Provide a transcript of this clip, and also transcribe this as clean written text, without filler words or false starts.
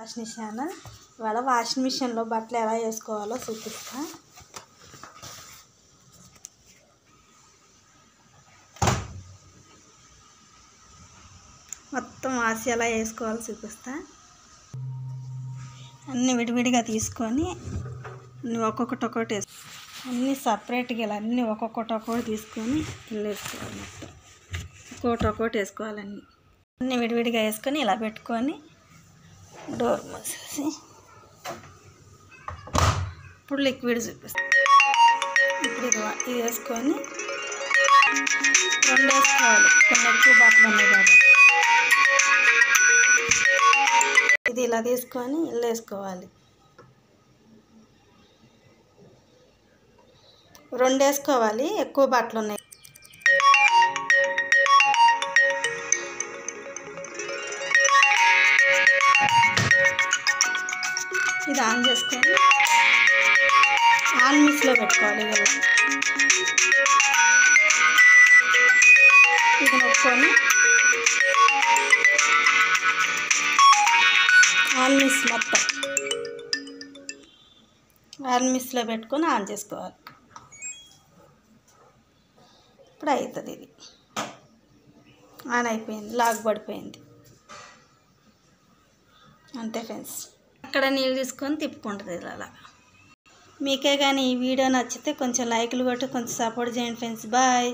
Washing machine. ఇవాళ washing మిషన్లో బట్టలు ఎలా వేసుకోవాలో చూపిస్తా. మొత్తం వాసి ఎలా వేసుకోవాలో చూపిస్తా. అన్నీ విడివిడిగా తీసుకొని ఒక్కొక్కటి వేసుకో, అన్నీ సపరేట్గా ఇలా అన్నీ ఒక్కొక్కటి తీసుకొని ఇల్లు వేసుకోవాలి. మొత్తం ఒక్కొక్కటి వేసుకోవాలి. అన్నీ విడివిడిగా వేసుకొని ఇలా పెట్టుకొని డోర్ మూసేసి ఇప్పుడు లిక్విడ్ చూపిస్తాను. ఇప్పుడు ఇది వేసుకొని 2 వేసుకోవాలి. కొన్ని ఎక్కువ బట్టలు ఉన్నాయి కాబట్టి ఇది ఇలా తీసుకొని ఇల్లు వేసుకోవాలి. 2 వేసుకోవాలి, ఎక్కువ బట్టలు ఉన్నాయి. ఇది ఆన్ చేసుకొని ఆన్ మిక్స్లో పెట్టుకోవాలి. ఇది నొక్కొని ఆన్ మిక్స్ మొత్తం ఆన్ మిక్స్లో పెట్టుకొని ఆన్ చేసుకోవాలి. ఇప్పుడు అవుతుంది. ఇది ఆన్ అయిపోయింది, లాక్ పడిపోయింది. అంతే ఫ్రెండ్స్. అక్కడ నీళ్ళు తీసుకొని తిప్పుకుంటుంది ఇలా. మీకే కానీ ఈ వీడియో నచ్చితే కొంచెం లైక్లు కొట్టి కొంచెం సపోర్ట్ చేయండి ఫ్రెండ్స్. బాయ్.